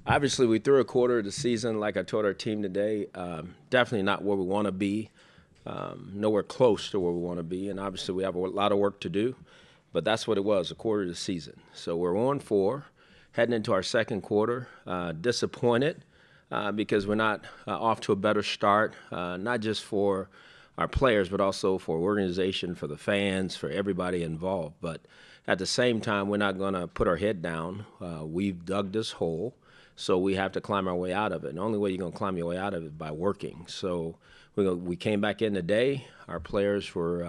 Obviously, we threw a quarter of the season, like I told our team today. Definitely not where we want to be, nowhere close to where we want to be. And obviously, we have a lot of work to do, but that's what it was, a quarter of the season. So we're on 4, heading into our second quarter. Disappointed because we're not off to a better start, not just for our players, but also for organization, for the fans, for everybody involved. But at the same time, we're not going to put our head down. We've dug this hole. So we have to climb our way out of it. And the only way you're going to climb your way out of it is by working. So we came back in today. Our players were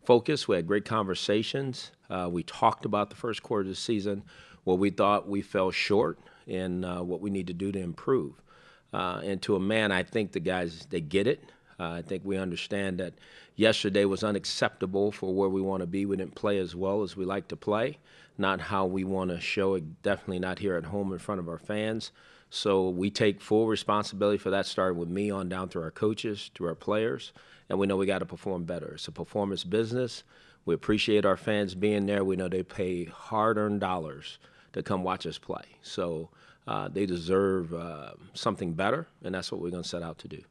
focused. We had great conversations. We talked about the first quarter of the season, what we thought we fell short, and what we need to do to improve. And to a man, I think the guys, they get it. I think we understand that yesterday was unacceptable for where we want to be. We didn't play as well as we like to play, not how we want to show it, definitely not here at home in front of our fans. So we take full responsibility for that, starting with me on down through our coaches, to our players, and we know we got to perform better. It's a performance business. We appreciate our fans being there. We know they pay hard-earned dollars to come watch us play. So they deserve something better, and that's what we're going to set out to do.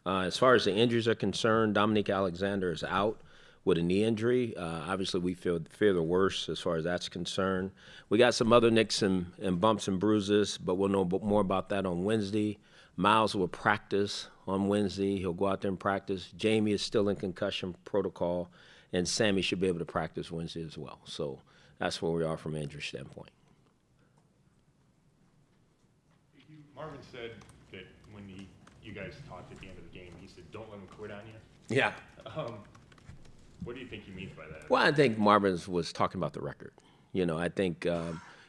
As far as the injuries are concerned, Dominique Alexander is out with a knee injury. Obviously, we fear the worst as far as that's concerned. We got some other nicks and bumps and bruises, but we'll know more about that on Wednesday. Miles will practice on Wednesday. He'll go out there and practice. Jamie is still in concussion protocol, and Sammy should be able to practice Wednesday as well. So that's where we are from an injury standpoint. Marvin said that when you guys talked at the end of the game, he said, "Don't let him quit on you." Yeah. What do you think he means by that? Well, I think Marvin was talking about the record. I think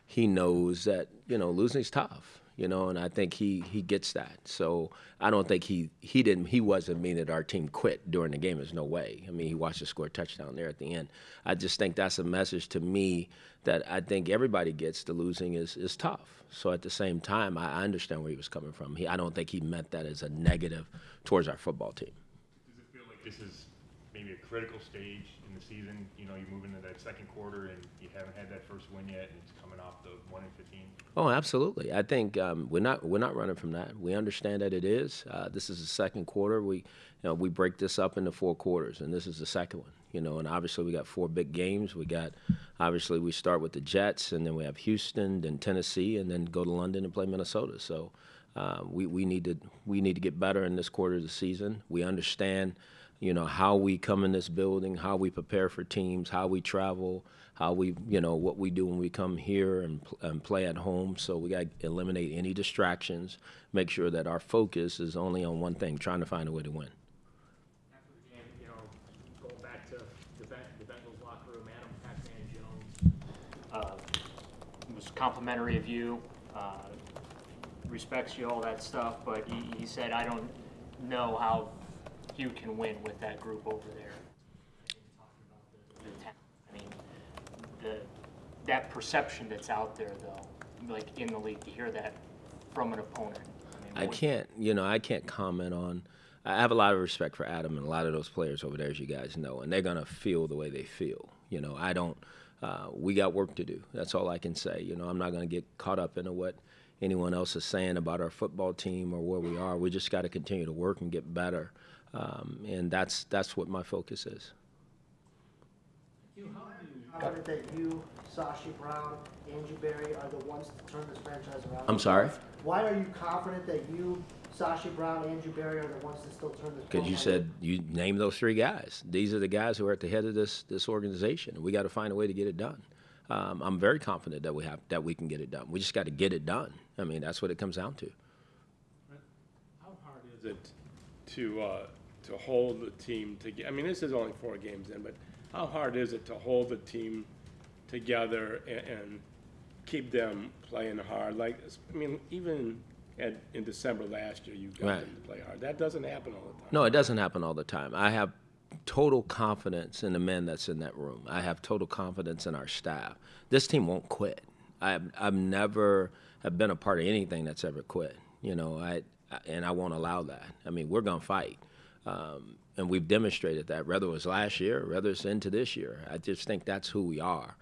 he knows that, losing's tough, and I think he gets that. So I don't think he wasn't meaning that our team quit during the game. There's no way. I mean, he watched us score a touchdown there at the end. I just think that's a message to me that I think everybody gets. The losing is tough. So at the same time, I understand where he was coming from. I don't think he meant that as a negative towards our football team. Does it feel like this is maybe a critical stage in the season? You move into that second quarter and you haven't had that first win yet, and it's coming off the 1-15. Oh, absolutely. I think we're not running from that. We understand that it is. This is the second quarter. We break this up into 4 quarters, and this is the second one. And obviously we got 4 big games. Obviously we start with the Jets, and then we have Houston, then Tennessee, and then go to London and play Minnesota. So we need to get better in this quarter of the season. We understand how we come in this building, how we prepare for teams, how we travel, how we, what we do when we come here and play at home. So we got to eliminate any distractions, make sure that our focus is only on one thing, trying to find a way to win. After the game, going back to the Bengals locker room, Adam Pac-Man Jones was complimentary of you, respects you, all that stuff, but he said, "I don't know how Hue can win with that group over there." That perception that's out there, though, like in the league, to hear that from an opponent. I can't comment on. I have a lot of respect for Adam and a lot of those players over there, as you guys know, and they're gonna feel the way they feel. I don't. We got work to do. That's all I can say. I'm not gonna get caught up into what anyone else is saying about our football team or where we are. We just got to continue to work and get better. And that's what my focus is. Confident that you, Sashi Brown, Andrew Berry are the ones to turn this franchise around? I'm sorry? Why are you confident that you, Sashi Brown, Andrew Berry are the ones to still turn this? Because you said you named those 3 guys. These are the guys who are at the head of this organization. We got to find a way to get it done. I'm very confident that we can get it done. We just got to get it done. I mean, that's what it comes down to. How hard is it to hold the team together? I mean, this is only 4 games in, but how hard is it to hold the team together and keep them playing hard? Even in December last year, you got them to play hard. That doesn't happen all the time. No, it doesn't happen all the time. I have total confidence in the men that's in that room. I have total confidence in our staff. This team won't quit. I've never have been a part of anything that's ever quit. And I won't allow that. I mean, we're gonna fight. And we've demonstrated that, whether it was last year, whether it's into this year. I just think that's who we are.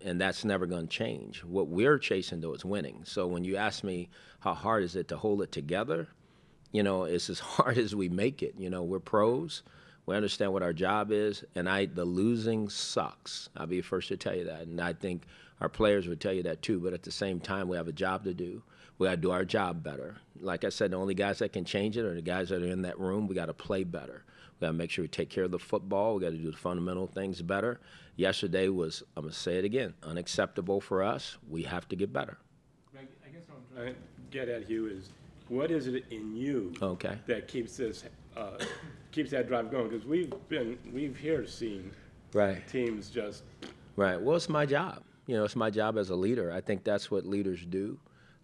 And that's never going to change. What we're chasing, though, is winning. So when you ask me how hard is it to hold it together, it's as hard as we make it. We're pros. We understand what our job is, and the losing sucks. I'll be the first to tell you that, and I think our players would tell you that too. But at the same time, we have a job to do. We got to do our job better. Like I said, the only guys that can change it are the guys that are in that room. We got to play better. We got to make sure we take care of the football. We got to do the fundamental things better. Yesterday was, I'm going to say it again, unacceptable for us. We have to get better. I guess what I'm trying to get at, Hue, is what is it in you that keeps that drive going? Because we've here seen teams just Well, it's my job. It's my job as a leader. I think that's what leaders do.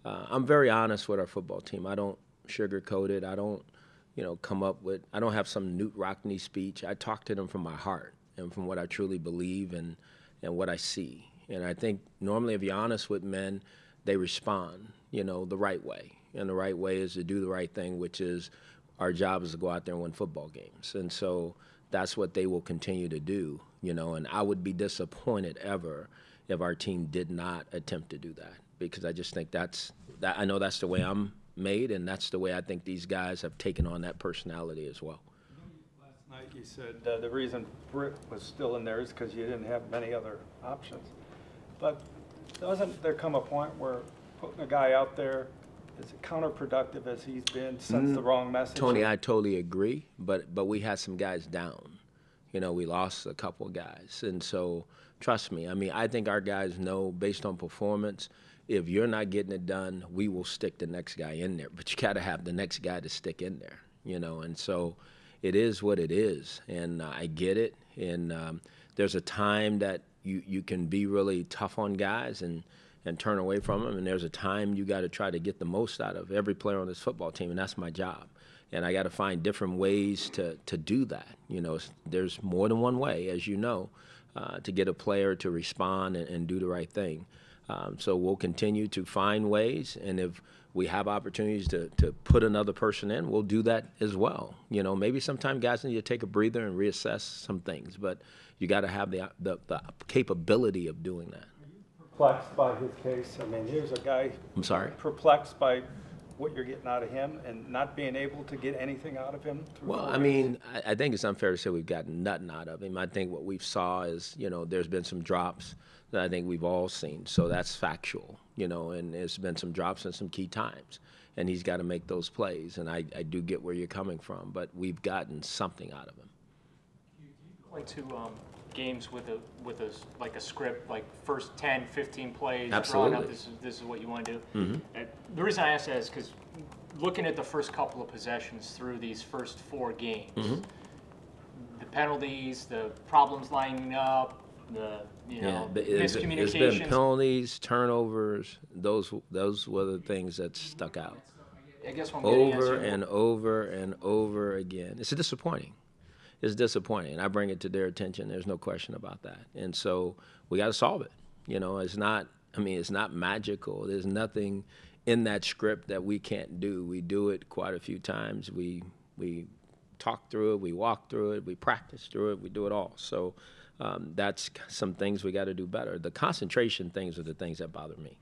I'm very honest with our football team. I don't sugarcoat it. I don't, I don't have some Newt Rockney speech. I talk to them from my heart and from what I truly believe and what I see. And I think normally if you're honest with men, they respond, the right way. And the right way is to do the right thing, which is our job is to go out there and win football games. And so that's what they will continue to do, and I would be disappointed ever if our team did not attempt to do that, because I just think I know that's the way I'm made, and that's the way I think these guys have taken on that personality as well. Last night you said the reason Britt was still in there is because you didn't have many other options. But doesn't there come a point where putting a guy out there is counterproductive as he's been, sends the wrong message? Tony, I totally agree, but we had some guys down. We lost a couple of guys, and so trust me. I think our guys know based on performance, if you're not getting it done, we will stick the next guy in there. But you got to have the next guy to stick in there, And so it is what it is, and I get it. And there's a time that you can be really tough on guys and turn away from them, and there's a time you got to try to get the most out of every player on this football team, and that's my job. And I got to find different ways to do that. There's more than one way, as you know, to get a player to respond and do the right thing. So we'll continue to find ways, and if we have opportunities to put another person in, we'll do that as well. Maybe sometimes guys need to take a breather and reassess some things, but you got to have the capability of doing that. Perplexed by his case. Here's a guy. I'm sorry? Perplexed by what you're getting out of him and not being able to get anything out of him? Well, I think it's unfair to say we've gotten nothing out of him. I think what we've saw is, there's been some drops that I think we've all seen. So that's factual, and there's been some drops in some key times. And he's got to make those plays. And I do get where you're coming from, but we've gotten something out of him. Like to games with a script, like first 10, 15 plays, Absolutely. drawn up, this is what you want to do. Mm-hmm. The reason I ask that is because looking at the first couple of possessions through these first 4 games, the penalties, the problems lining up, the miscommunications. There's been penalties, turnovers. Those were the things that stuck out. I guess what I'm getting at is over and over and over again. It's disappointing. It's disappointing. I bring it to their attention. There's no question about that. And so we got to solve it. It's not magical. There's nothing in that script that we can't do. We do it quite a few times. We talk through it. We walk through it. We practice through it. We do it all. So that's some things we got to do better. The concentration things are the things that bother me.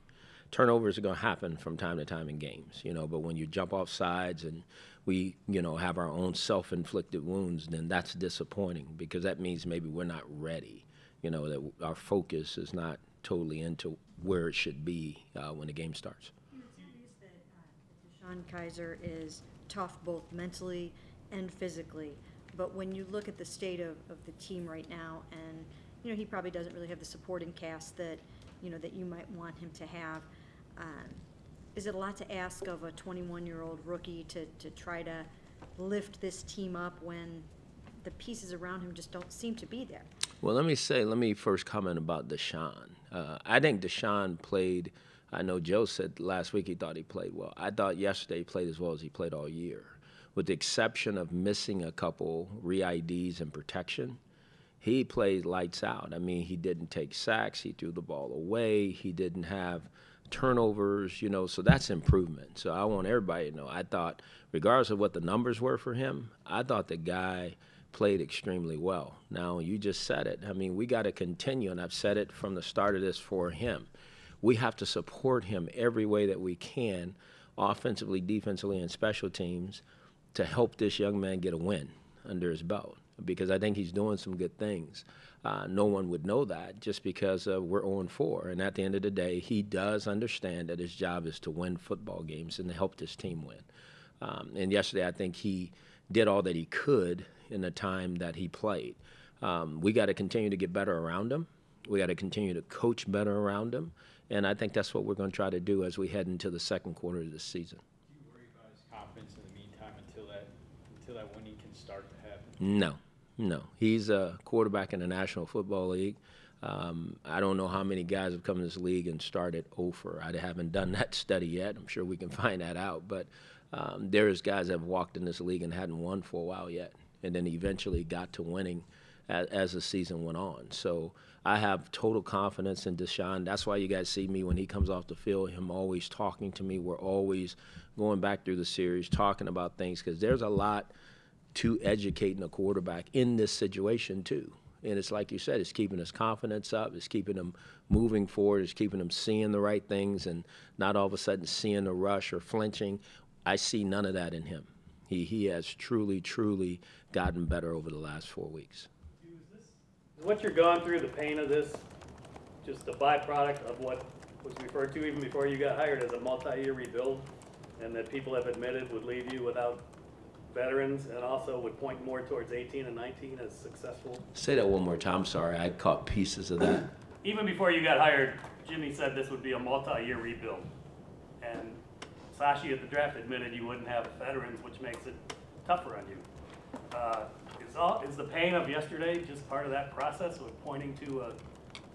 Turnovers are going to happen from time to time in games, but when you jump off sides and we, have our own self-inflicted wounds, then that's disappointing because that means maybe we're not ready, that our focus is not totally into where it should be when the game starts. It's obvious that Deshaun Kaiser is tough both mentally and physically, but when you look at the state of the team right now, and, he probably doesn't really have the supporting cast that, that you might want him to have. Is it a lot to ask of a 21-year-old rookie to try to lift this team up when the pieces around him just don't seem to be there? Well, let me first comment about Deshaun. I think Deshaun played, I know Joe said last week he thought he played well. I thought yesterday he played as well as he played all year. With the exception of missing a couple re-IDs and protection, he played lights out. He didn't take sacks. He threw the ball away. He didn't have turnovers, so that's improvement. So I want everybody to know, I thought, regardless of what the numbers were for him, I thought the guy played extremely well. Now, you just said it. I mean, we got to continue, and I've said it from the start of this for him. We have to support him every way that we can, offensively, defensively, and special teams, to help this young man get a win under his belt, because I think he's doing some good things. No one would know that just because we're 0-4. And at the end of the day, he does understand that his job is to win football games and to help this team win. And yesterday, I think he did all that he could in the time that he played. We got to continue to get better around him. We got to continue to coach better around him. And I think that's what we're going to try to do as we head into the second quarter of this season. Do you worry about his confidence in the meantime until that winning can start to happen? No. He's a quarterback in the National Football League. I don't know how many guys have come in this league and started 0-for. I haven't done that study yet. I'm sure we can find that out. But there's guys that have walked in this league and hadn't won for a while yet, and then eventually got to winning as the season went on. So I have total confidence in Deshaun. That's why you guys see me when he comes off the field, him always talking to me. We're always going back through the series, talking about things, because there's a lot to educating a quarterback in this situation too. And it's like you said, it's keeping his confidence up, it's keeping him moving forward, it's keeping him seeing the right things and not all of a sudden seeing a rush or flinching. I see none of that in him. He has truly, truly gotten better over the last 4 weeks. Is what you're going through, the pain of this, just a byproduct of what was referred to even before you got hired as a multi-year rebuild, and that people have admitted would leave you without veterans, and also would point more towards 18 and 19 as successful? Say that one more time. I'm sorry, I caught pieces of that. Even before you got hired, Jimmy said this would be a multi-year rebuild, and Sashi at the draft admitted you wouldn't have veterans, which makes it tougher on you. Is the pain of yesterday just part of that process of pointing to a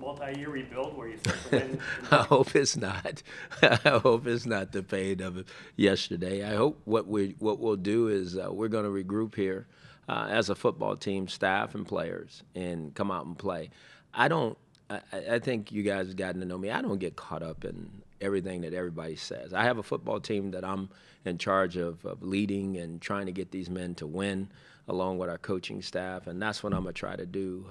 multi-year rebuild where you start to win? I hope it's not. I hope it's not the pain of yesterday. I hope what we'll do is we're going to regroup here as a football team, staff and players, and come out and play. I think you guys have gotten to know me. I don't get caught up in everything that everybody says. I have a football team that I'm in charge of leading and trying to get these men to win, along with our coaching staff, and that's what I'm going to try to do.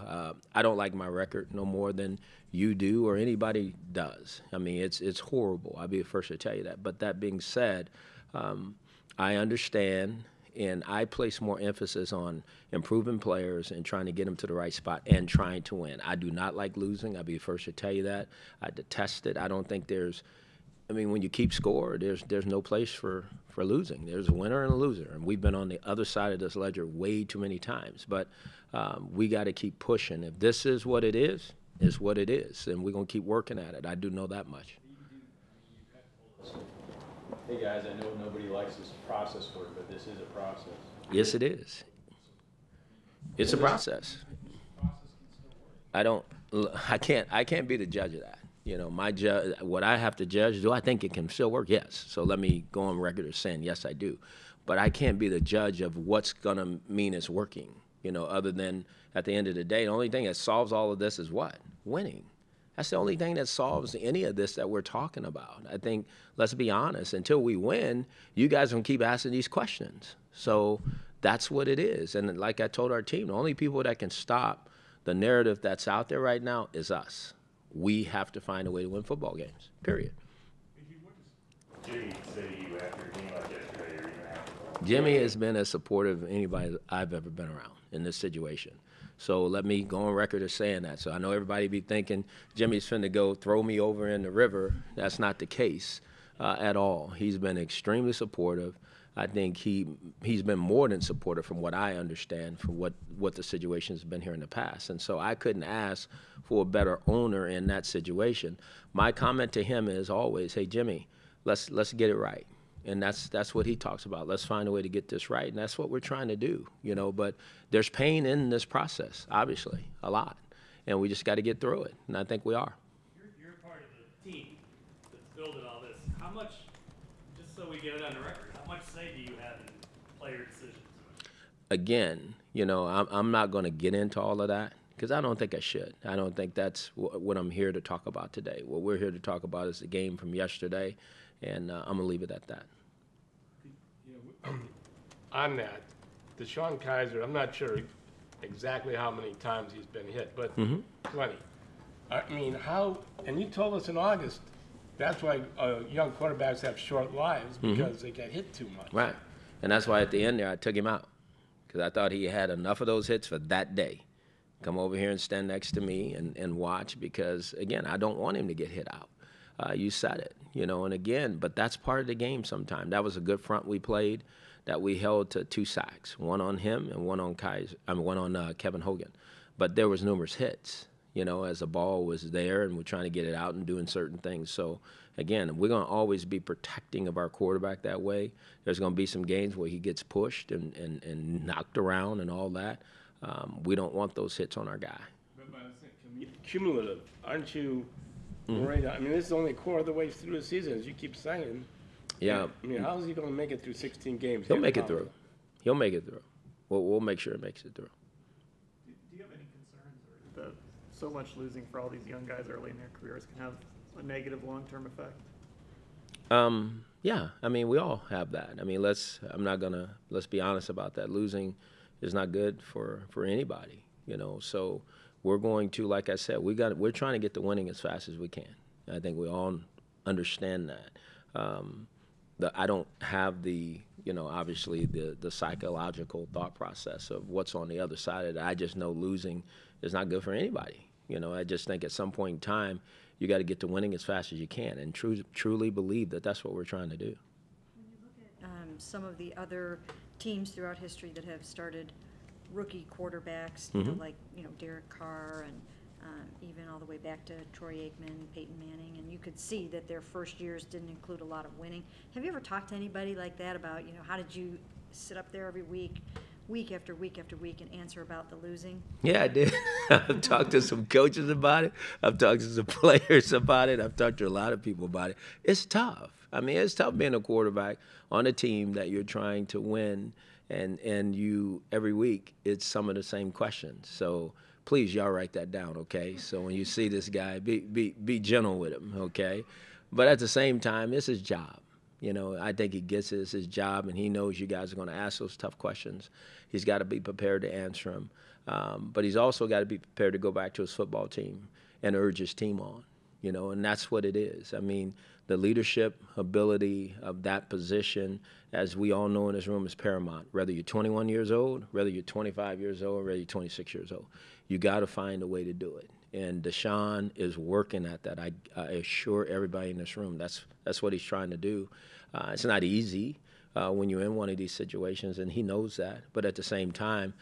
I don't like my record no more than you do or anybody does. I mean, it's horrible. I'll be the first to tell you that. But that being said, I understand, and I place more emphasis on improving players and trying to get them to the right spot and trying to win. I do not like losing. I'll be the first to tell you that. I detest it. I don't think when you keep score, there's no place for losing. There's a winner and a loser, and we've been on the other side of this ledger way too many times. But we got to keep pushing. If this is what it is, it's what it is, and we're going to keep working at it. I do know that much. Hey guys, I know nobody likes this process word, but this is a process. Yes, it is. It's a process. I can't be the judge of that. You know, what I have to judge, do I think it can still work? Yes. So let me go on record as saying, yes, I do. But I can't be the judge of what's going to mean it's working, other than at the end of the day, the only thing that solves all of this is what? Winning. That's the only thing that solves any of this that we're talking about. I think, let's be honest, until we win, you guys are going to keep asking these questions. So that's what it is. And like I told our team, the only people that can stop the narrative that's out there right now is us. We have to find a way to win football games, period. Jimmy say to you after a game like yesterday or even after? Jimmy has been as supportive of anybody I've ever been around in this situation. So let me go on record as saying that. So I know everybody be thinking Jimmy's finna go throw me over in the river. That's not the case at all. He's been extremely supportive. I think he's been more than supportive from what I understand from what the situation has been here in the past. And so I couldn't ask for a better owner in that situation. My comment to him is always, hey, Jimmy, let's get it right. And that's what he talks about. Let's find a way to get this right. And that's what we're trying to do, But there's pain in this process, obviously, a lot. And we just got to get through it. And I think we are. You're part of the team that's building all this. How much, just so we get it on the record, how much say do you have in player decisions? Again, I'm not going to get into all of that because I don't think I should. I don't think that's what I'm here to talk about today. What we're here to talk about is the game from yesterday, and I'm going to leave it at that. On that, Deshaun Kaiser, I'm not sure exactly how many times he's been hit, but plenty. I mean, how, and you told us in August, that's why young quarterbacks have short lives, because they get hit too much. Right. And that's why at the end there I took him out, because I thought he had enough of those hits for that day. Come over here and stand next to me and watch, because, again, I don't want him to get hit out. You said it, you know, and again, but that's part of the game sometimes. That was a good front we played, that we held to 2 sacks, one on him and one on Kevin Hogan. But there was numerous hits, you know, as the ball was there and we're trying to get it out and doing certain things. So, again, we're going to always be protecting of our quarterback that way. There's going to be some games where he gets pushed and knocked around and all that. We don't want those hits on our guy. But cumulative, aren't you worried? I mean, this is only a quarter of the way through the season, as you keep saying. Yeah. I mean, how is he going to make it through 16 games? He'll make it through. He'll make it through. We'll make sure he makes it through. Do you have any concerns that so much losing for all these young guys early in their careers can have a negative long-term effect? Yeah, I mean, we all have that. I mean, let's be honest about that. Losing is not good for anybody, you know. So we're going to, like I said, we're trying to get to winning as fast as we can. I think we all understand that. I don't have the, you know, obviously the psychological thought process of what's on the other side of it. I just know losing is not good for anybody. You know, I just think at some point in time, you got to get to winning as fast as you can, and truly believe that that's what we're trying to do. When you look at some of the other teams throughout history that have started rookie quarterbacks, you know, like, you know, Derek Carr and even all the way back to Troy Aikman, Peyton Manning, and you could see that their first years didn't include a lot of winning. Have you ever talked to anybody like that about, you know, how did you sit up there every week after week after week, and answer about the losing? Yeah, I did. I've talked to some coaches about it. I've talked to some players about it. I've talked to a lot of people about it. It's tough. I mean, it's tough being a quarterback on a team that you're trying to win, and you every week it's some of the same questions. So please, y'all write that down, okay? So when you see this guy, be gentle with him, okay? But at the same time, it's his job. You know, I think he gets it. It's his job, and he knows you guys are going to ask those tough questions. He's got to be prepared to answer them. But he's also got to be prepared to go back to his football team and urge his team on, you know, and that's what it is. I mean, the leadership ability of that position, as we all know in this room, is paramount. Whether you're 21 years old, whether you're 25 years old, whether you're 26 years old, you got to find a way to do it. And Deshaun is working at that. I assure everybody in this room that's what he's trying to do. It's not easy when you're in one of these situations, and he knows that. But at the same time,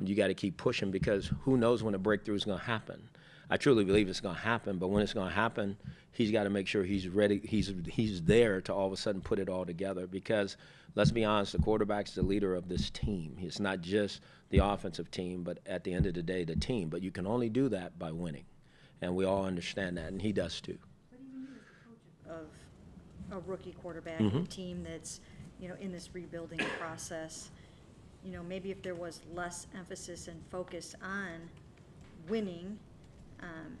you got to keep pushing, because who knows when a breakthrough is going to happen. I truly believe it's going to happen, but when it's going to happen, he's got to make sure he's ready. He's there to all of a sudden put it all together, because let's be honest, the quarterback's the leader of this team. It's not just the offensive team, but at the end of the day, the team. But you can only do that by winning, and we all understand that, and he does too. But even you as the coach of a rookie quarterback, a team that's, you know, in this rebuilding process, you know, maybe if there was less emphasis and focus on winning,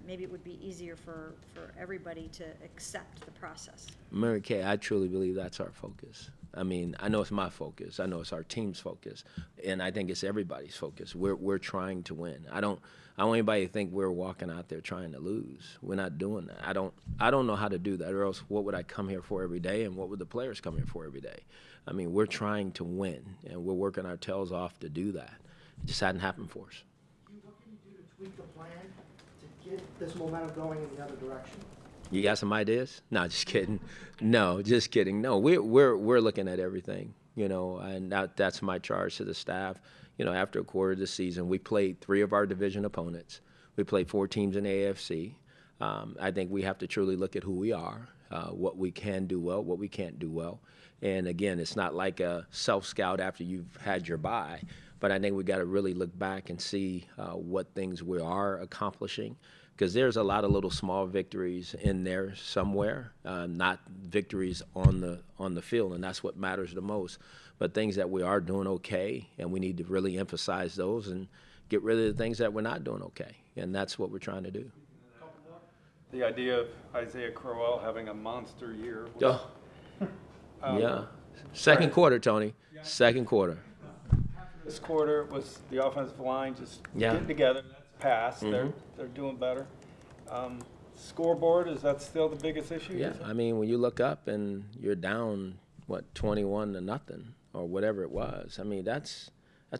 maybe it would be easier for everybody to accept the process. Mary Kay, I truly believe that's our focus. I mean, I know it's my focus. I know it's our team's focus, and I think it's everybody's focus. We're trying to win. I don't want anybody to think we're walking out there trying to lose. We're not doing that. I don't know how to do that, or else what would I come here for every day, and what would the players come here for every day? I mean, we're trying to win, and we're working our tails off to do that. It just hadn't happened for us. What can you do to tweak the plan to get this momentum going in the other direction? You got some ideas? No, just kidding. No, just kidding. No, we're looking at everything, you know, and that's my charge to the staff. You know, after a quarter of the season, we played 3 of our division opponents. We played 4 teams in the AFC. I think we have to truly look at who we are, what we can do well, what we can't do well. And again, it's not like a self-scout after you've had your bye, but I think we got to really look back and see what things we are accomplishing, because there's a lot of little small victories in there somewhere, not victories on the field, and that's what matters the most. But things that we are doing okay, and we need to really emphasize those and get rid of the things that we're not doing okay, and that's what we're trying to do. The idea of Isaiah Crowell having a monster year. Yeah. Second quarter, Tony. Second quarter. Half an This quarter was the offensive line just Yeah. getting together. That's passed. They're doing better. Scoreboard, is that still the biggest issue? Yeah, I mean, when you look up and you're down, 21-0 or whatever it was, I mean, that's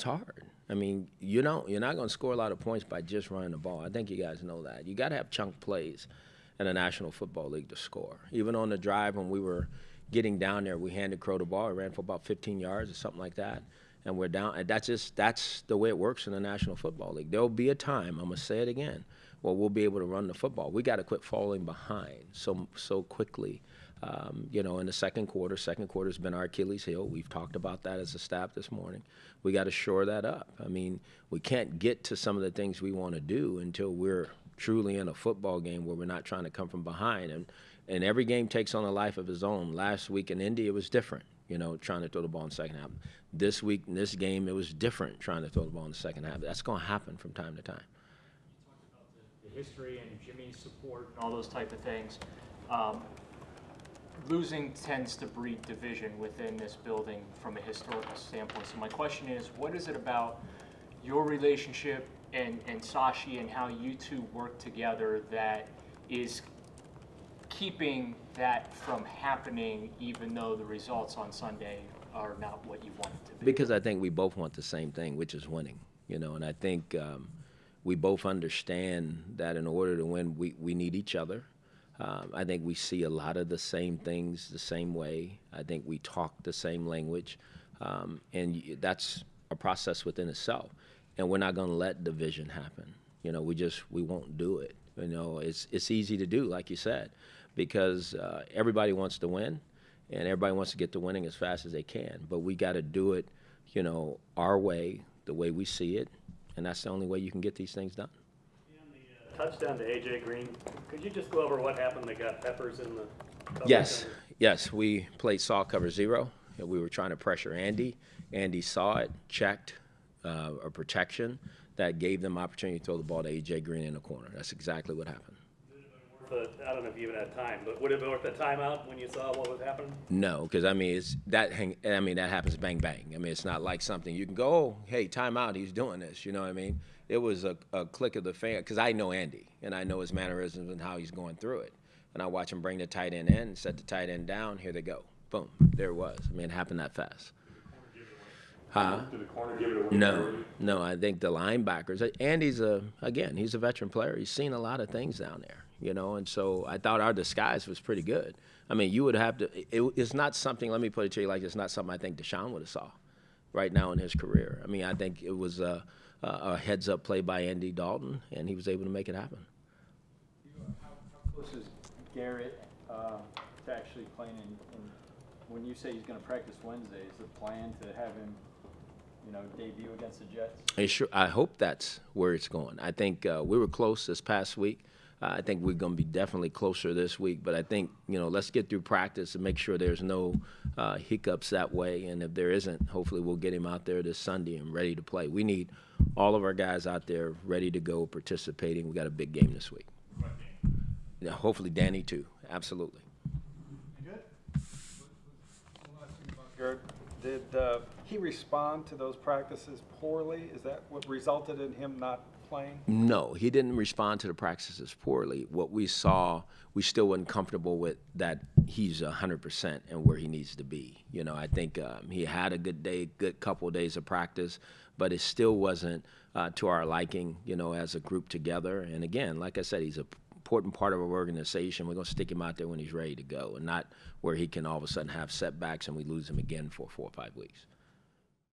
hard. I mean, you're not going to score a lot of points by just running the ball. I think you guys know that. You got to have chunk plays in the National Football League to score. Even on the drive when we were getting down there, we handed Crow the ball. It ran for about 15 yards or something like that. And we're down. And that's the way it works in the National Football League. There'll be a time, I'm going to say it again, where we'll be able to run the football. We got to quit falling behind so quickly. In the second quarter's been our Achilles heel. We've talked about that as a staff this morning. We got to shore that up. I mean, we can't get to some of the things we want to do until we're truly in a football game where we're not trying to come from behind. And every game takes on a life of its own. Last week in Indy, it was different, trying to throw the ball in the second half. This week in this game, it was different trying to throw the ball in the second half. That's going to happen from time to time. You talked about the history and Jimmy's support and all those type of things. Losing tends to breed division within this building from a historical standpoint. So my question is, what is it about your relationship and Sashi and how you two work together that is keeping that from happening even though the results on Sunday are not what you want it to be? Because I think we both want the same thing, which is winning, and I think we both understand that in order to win, we need each other. I think we see a lot of the same things the same way. I think we talk the same language, and that's a process within itself. And we're not going to let division happen. We won't do it. It's easy to do, like you said, because everybody wants to win, and everybody wants to get to winning as fast as they can. But we got to do it, our way, the way we see it, and that's the only way you can get these things done. Touchdown to A.J. Green. Could you just go over what happened? They got Peppers in the coverage. Yes. We played saw cover 0, and we were trying to pressure Andy. Andy saw it, checked a protection that gave them opportunity to throw the ball to A.J. Green in the corner. That's exactly what happened. I don't know if you even had time, but would it have been worth a timeout when you saw what was happening? No, because that happens bang bang. I mean, it's not like something you can go, oh, hey, timeout, he's doing this. You know what I mean? It was a click of the finger, because I know Andy and I know his mannerisms and how he's going through it. And I watch him bring the tight end in, set the tight end down. Here they go, boom, there it was. I mean, it happened that fast. Did the corner give it away? No. I think the linebackers. Andy's he's a veteran player. He's seen a lot of things down there, And so I thought our disguise was pretty good. I mean, you would have to. It's not something. Let me put it to you like it's not something I think Deshaun would have saw, right now in his career. I mean, I think it was a heads-up play by Andy Dalton, and he was able to make it happen. How close is Garrett to actually playing in when you say he's going to practice Wednesday? Is the plan to have him, debut against the Jets? I hope that's where it's going. I think we were close this past week. I think we're going to be definitely closer this week. But I think, let's get through practice and make sure there's no hiccups that way. And if there isn't, hopefully we'll get him out there this Sunday and ready to play. We need all of our guys out there ready to go, participating. We got a big game this week. Yeah, hopefully Danny too. Absolutely. Good. Did he respond to those practices poorly? Is that what resulted in him not playing? No, he didn't respond to the practices poorly. What we saw, we still wasn't comfortable with that he's 100% and where he needs to be. I think he had a good couple of days of practice, but it still wasn't to our liking, as a group together. And again, like I said, he's an important part of our organization. We're going to stick him out there when he's ready to go, and not where he can all of a sudden have setbacks and we lose him again for 4 or 5 weeks.